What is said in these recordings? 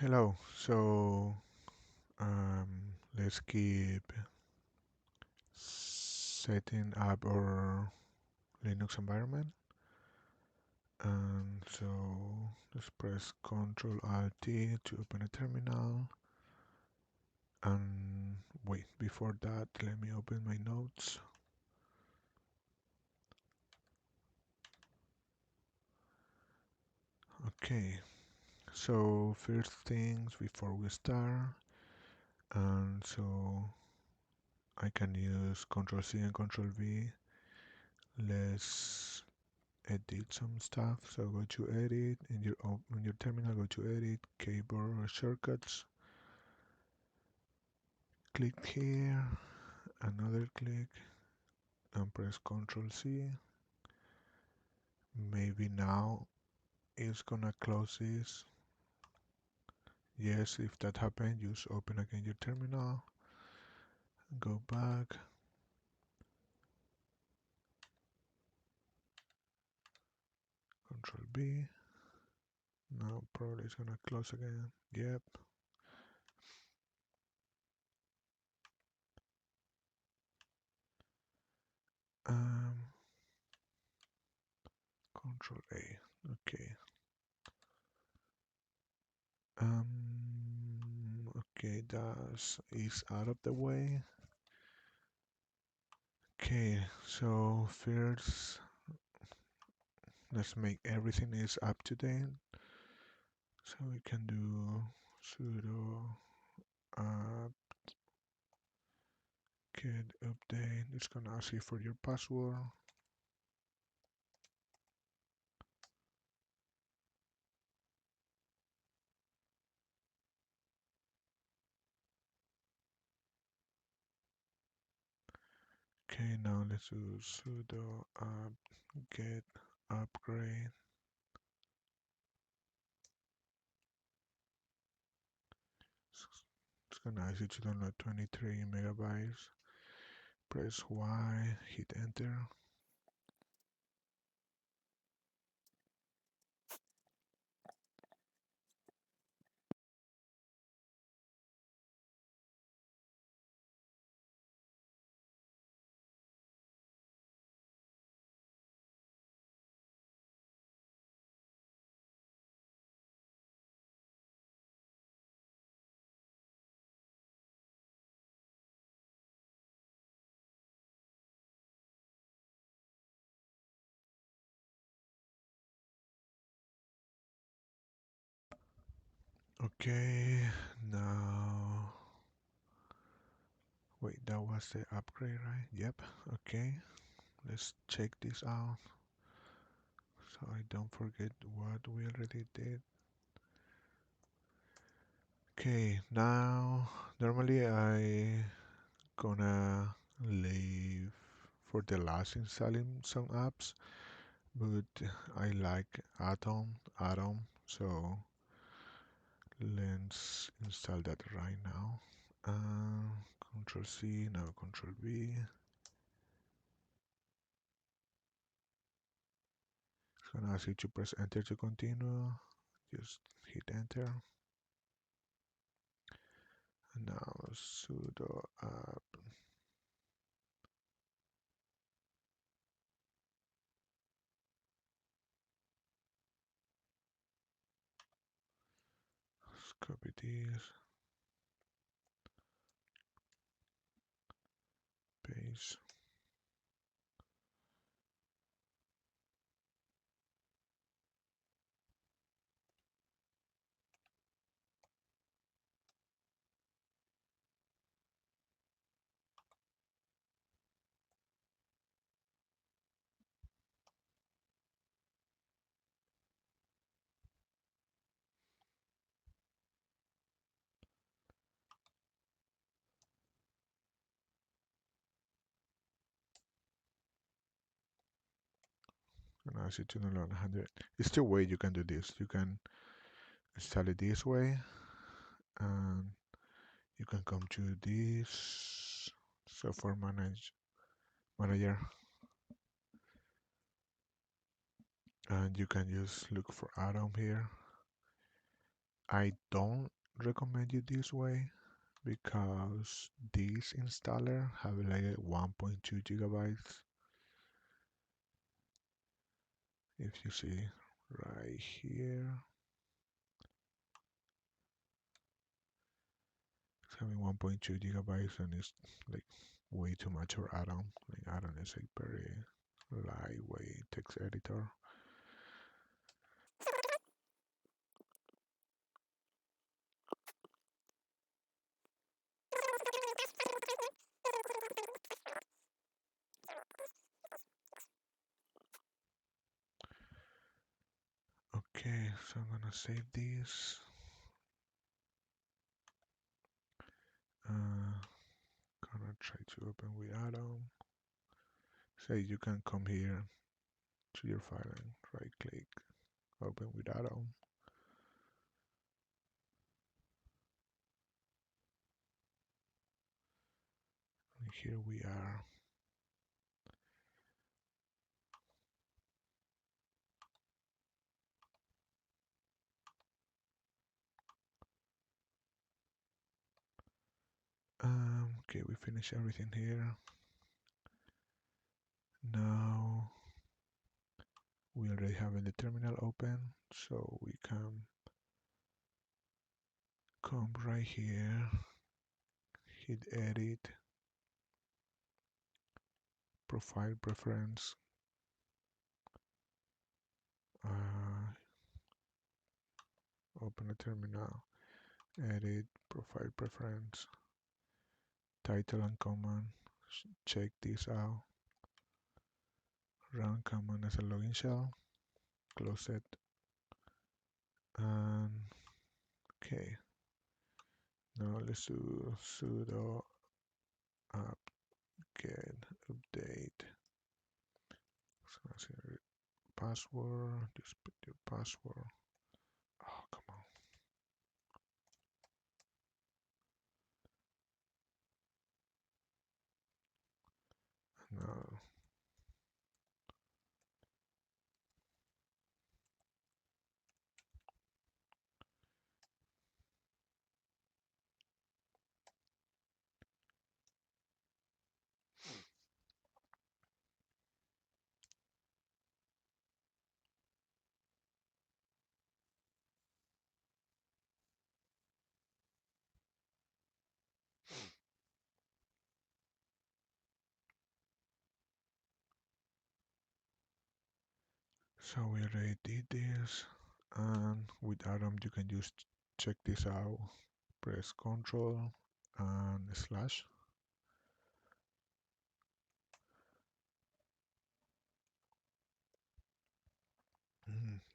Hello. Let's keep setting up our Linux environment. And so let's press Ctrl Alt T to open a terminal. And wait, before that, let me open my notes. Okay, so first things before we start, and so I can use Ctrl C and Ctrl V. Let's edit some stuff. So go to edit in your terminal. Go to edit, keyboard shortcuts. Click here, another click, and press Ctrl C. Maybe now it's gonna close this. Yes, if that happened, just open again your terminal. Go back. Ctrl B. Now probably it's gonna close again. Yep. Um, Control A. Okay. Okay, that is out of the way. Okay, so first let's make everything is up to date. So we can do sudo apt get update. It's gonna ask you for your password. Okay, now let's do sudo apt get upgrade. It's gonna ask you to download 23 megabytes. Press Y, hit enter. Okay, now wait, that was the upgrade, right? Yep. Okay, let's check this out so I don't forget what we already did. Okay, now normally I gonna leave for the last installing some apps, but I like Atom, so let's install that right now. Control C, now Control V. It's gonna ask you to press enter to continue. Just hit enter. And now sudo apt. Let's copy this, paste. And ask you to download 100. It's two way you can do this. You can install it this way, and you can come to this software manager, and you can just look for Atom here, I don't recommend you this way because this installer have like 1.2 gigabytes. If you see right here, it's having 1.2 gigabytes and it's like way too much for Atom. Like Atom is a very lightweight text editor. Okay, so I'm gonna save this. Uh, gonna try to open with Atom. Say you can come here to your file and right click, open with Atom. And here we are. Okay, we finish everything here. Now we already have the terminal open, so we can come right here, hit edit, profile preference, open a terminal, edit, profile preference, title and command, check this out, run command as a login shell, close it, and okay, now let's do sudo apt-get update. So password, just put your password. Oh, come on. No. So we already did this, and with Atom you can just check this out. Press Control and slash.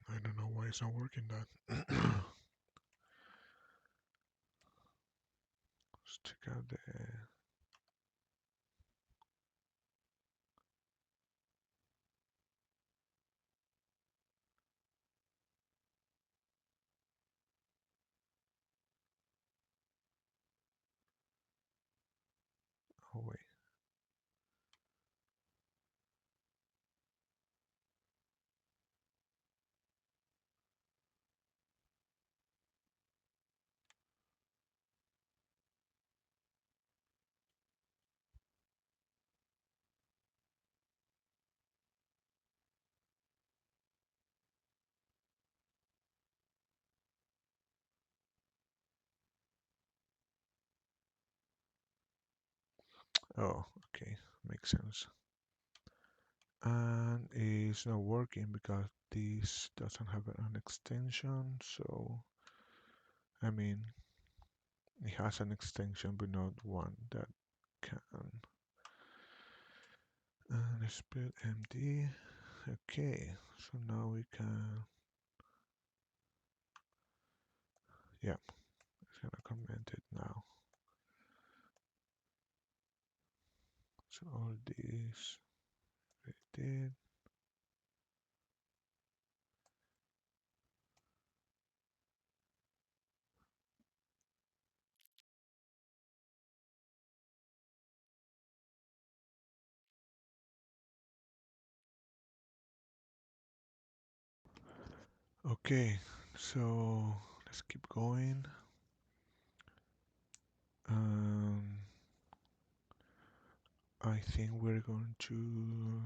I don't know why it's not working that. Let's check out the. Oh wait. Oh, okay, makes sense. And it's not working because this doesn't have an extension. So I mean, it has an extension, but not one that can. And let's put MD. Okay, so now we can. Yeah, it's gonna comment it now. So all these we did. Okay, so Let's keep going. Um, I think we're going to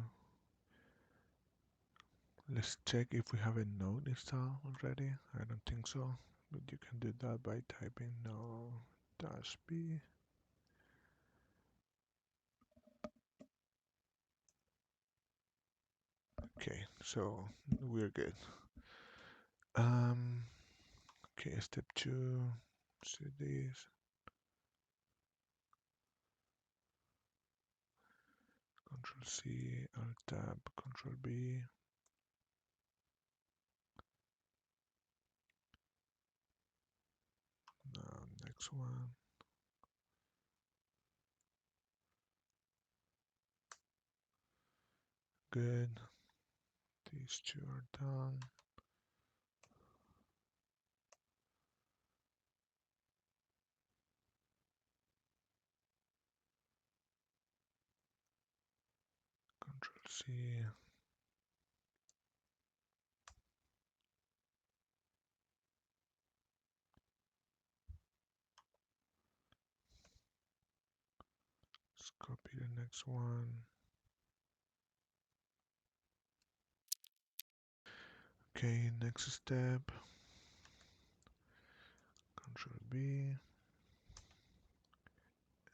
let's check if we have a node installed already. I don't think so, but you can do that by typing no dash b. Okay, so we're good. Um, okay, step 2, see this, Control C, Alt Tab, Control B. Now next one. Good. These two are done. Control C. Let's copy the next one. Okay, next step. Control B.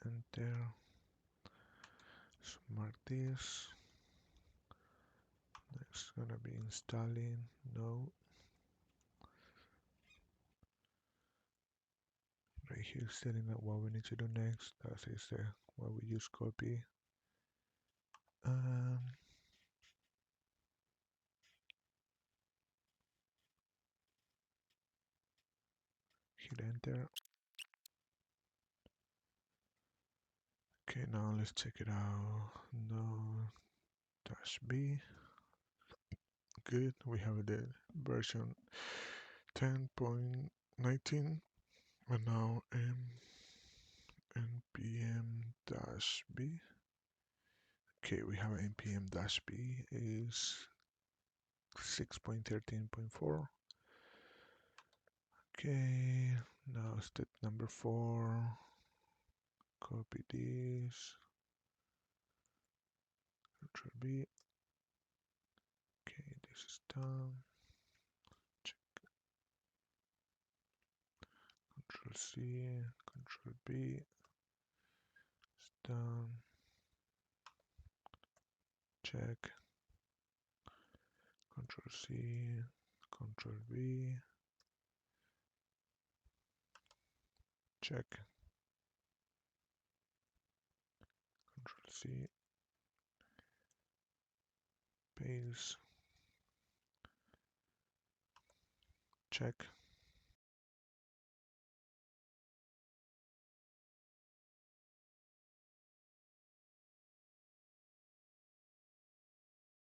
Enter. So mark this. Next gonna be installing. No. Right here setting up what we need to do next. That is what we use copy. Um, hit enter. Okay, now let's check it out. No dash B. Good. We have the version 10.19 and now npm-b. Okay, we have npm-b is 6.13.4. Okay, now step number 4. Copy this. Control B. Okay, this is done. Check. Control C. Control B. It's done. Check. Control C. Control V. Check. Control C. Paste. Check.